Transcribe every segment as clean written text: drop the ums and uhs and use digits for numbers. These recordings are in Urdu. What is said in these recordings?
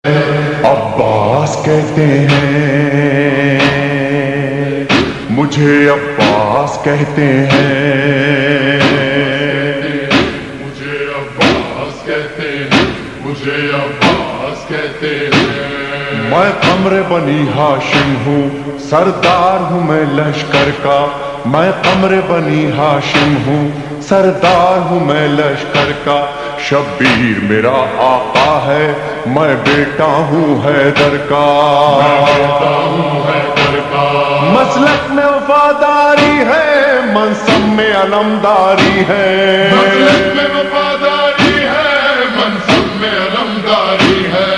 عباس کہتے ہیں، مجھے عباس کہتے ہیں، مجھے عباس کہتے ہیں، مجھے عباس کہتے ہیں۔ میں قمر بنی ہاشم ہوں، سردار ہوں میں لشکر کا، میں قمر بنی ہاشم ہوں، سردار ہوں میں لشکر کا، شبیر میرا آقا ہے، میں بیٹا ہوں حیدر کا، مسلک میں وفاداری ہے، منصب میں علمداری ہے، مسلک میں وفاداری ہے، منصب میں علمداری ہے۔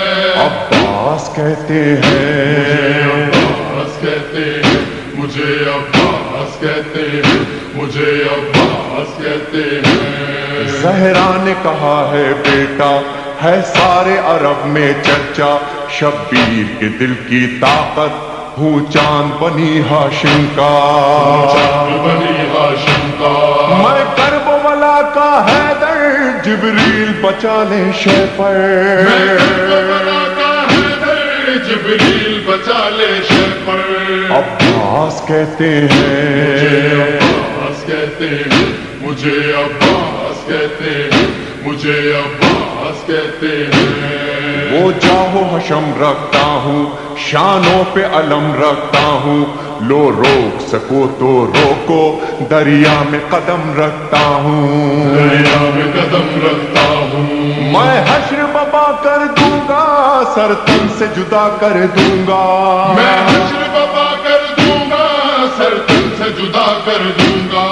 عباس کہتے ہیں، عباس کہتے ہیں، مجھے عباس کہتے ہیں، مجھے عباس کہتے ہیں۔ زہرا نے کہا ہے بیٹا ہے سارے عرب میں چرچا، شبیر کے دل کی طاقت ہوں چاند بنی ہاشم کا، چاند بنی ہاشم کا، میں کرب ولا کا حیدر، جبریل بچا لے شہ پر، میں کربلا کا حیدر، جبریل بچا لے شہ پر۔ عباس کہتے ہیں، عباس کہتے ہیں، مجھے عباس کہتے ہیں، مجھے عباس کہتے ہیں۔ وہ جاہو حشم رکھتا ہوں، شانوں پہ علم رکھتا ہوں، لو روک سکو تو روکو، دریا میں قدم رکھتا ہوں، دریا میں قدم رکھتا ہوں۔ میں حشر ببا کر دوں گا، سر تن سے جدا کر دوں گا، میں حشر بابا کر دوں گا، سر تن سے جدا کر دوں گا۔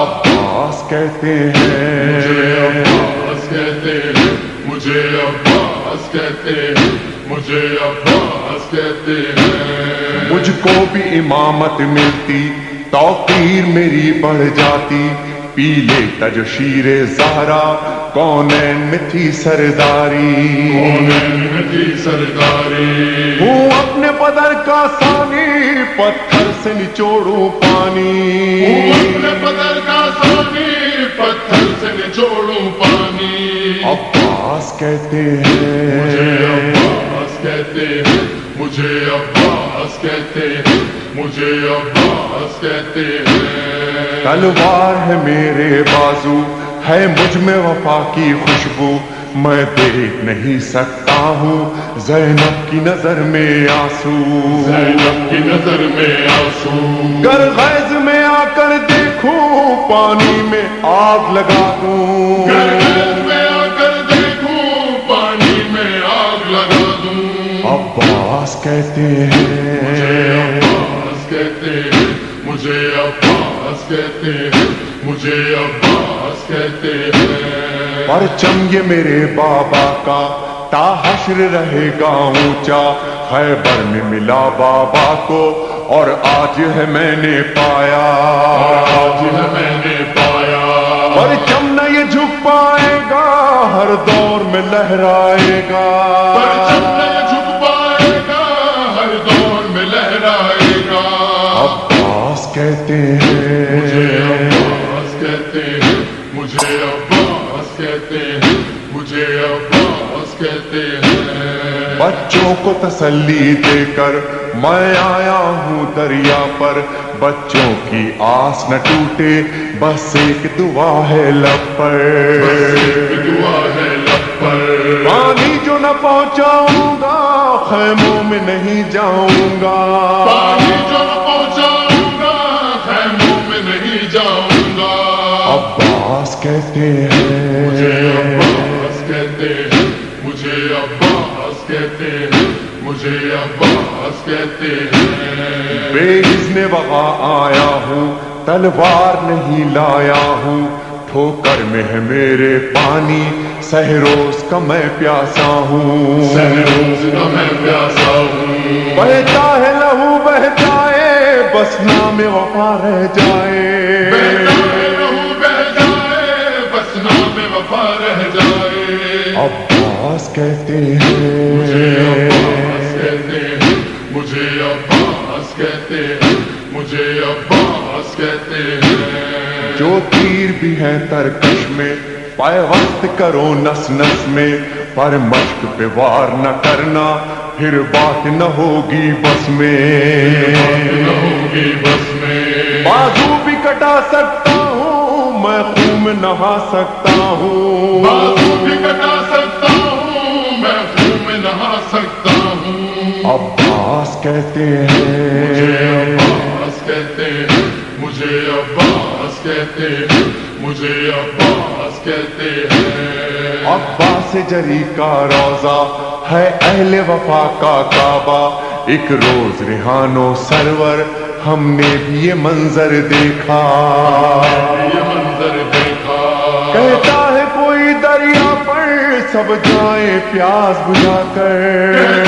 عباس کہتے ہیں، عباس کہتے ہیں، مجھے عباس کہتے ہیں، مجھے عباس کہتے ہیں۔ مجھ کو بھی امامت ملتی، توقیر میری بڑھ جاتی، پی لیتا جو شیر زہرا، کونین میں تھی سرداری، کونین میں تھی سرداری، ہوں اپنے بدر کا ثانی، پتھر سے نچوڑوں پانی، اپنے بدر کا ثانی، پتھر سے نچوڑوں پانی۔ عباس کہتے مجھے ہیں، عباس کہتے ہیں، مجھے عباس کہتے ہیں، مجھے عباس کہتے ہیں۔ تلوار ہے میرے بازو، ہے مجھ میں وفا کی خوشبو، میں دیکھ نہیں سکتا ہوں زینب کی نظر میں آنسو، زینب کی نظر میں آنسو، گر غیظ میں آ کر دیکھوں، پانی میں آگ لگا دوں، گرگز میں آ کر دیکھوں، پانی میں آگ لگا دوں۔ عباس کہتے مجھے ہیں، عباس کہتے ہیں، مجھے عباس کہتے ہیں، مجھے عباس کہتے ہیں۔ پرچم یہ میرے بابا کا تا حشر رہے گا اونچا، خیبر میں ملا بابا کو اور آج ہے میں نے پایا، آج ہے میں نے پایا، پرچم نہ یہ جھک پائے گا، ہر دور میں لہرائے گا، پرچم نہ جھک پائے گا، ہر دور میں لہرائے گا۔ عباس کہتے مجھے ہیں، عباس کہتے ہیں، مجھے عباس کہتے ہیں، مجھے عباس کہتے ہیں۔ بچوں کو تسلی دے کر میں آیا ہوں دریا پر، بچوں کی آس نہ ٹوٹے، بس ایک دعا ہے لب پر، ایک دعا ہے لب پر، پانی جو نہ پہنچاؤں گا، خیموں میں نہیں جاؤں گا، پانی جو نہ پہنچاؤں گا، خیموں میں نہیں جاؤں گا۔ عباس کہتے مجھے ہیں، عباس کہتے ہیں، مجھے عباس کہتے ہیں، مجھے عباس کہتے ہیں۔ بے اذن وغا آیا ہوں، تلوار نہیں لایا ہوں، ٹھوکر میں ہے میرے پانی، سہروز کا میں پیاسا ہوں، سہروز کا میں پیاسا ہوں، بہتا ہے لہو بہ جائے، بس نام وفا رہ جائے، بہتا ہے لہو بہ جائے، بس نام وفا رہ جائے۔ عباس کہتے مجھے ہیں، عباس کہتے ہیں، مجھے عباس کہتے ہیں، مجھے عباس کہتے ہیں۔ جو تیر بھی ہے ترکش میں، پیوست کرو نس نس میں، پر مشق پہ وار نہ کرنا، پھر بات نہ ہوگی بس میں، نہ ہوگی بس میں۔ بازو بھی کٹا سکتا ہوں میں، خون میں نہا سکتا ہوں، بازو بھی کٹا سکتا ہوں میں، خون میں نہا سکتا ہوں۔ عباس کہتے مجھے ہیں، عباس کہتے ہیں، مجھے عباس کہتے ہیں، مجھے عباس کہتے ہیں۔ عباس جری کا روضہ ہے اہل وفا کا کعبہ، ایک روز ریحان و سرور ہم نے بھی یہ منظر دیکھا، یہ منظر دیکھا، کہتا ہے کوئی دریا پر سب جائیں پیاس بجھا کر،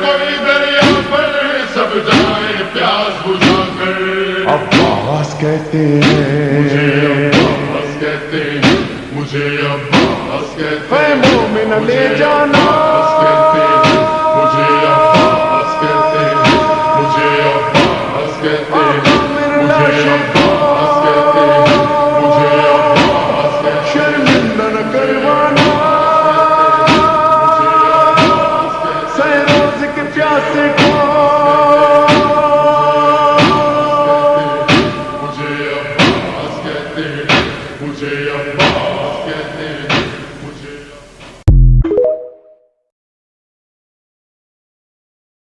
کوئی دریا پر سب جائے پیاس بجھا کر۔ عباس کہتے مجھے ہیں عباس کہتے ہیں، مجھے عباس کہتے ہیں، خیموں میں نہ لے جانا، عباس کہتے ہیں، مجھے عباس کہتے ہیں، مجھے عباس کہتے ہیں، مجھے عباس کہتے ہیں، مجھے عباس کہتے ہیں، شرمندہ نہ کروانا، سہروز کے پیاسے کو مجھے عباس کہتے ہیں، مجھے عباس کہتے ہیں۔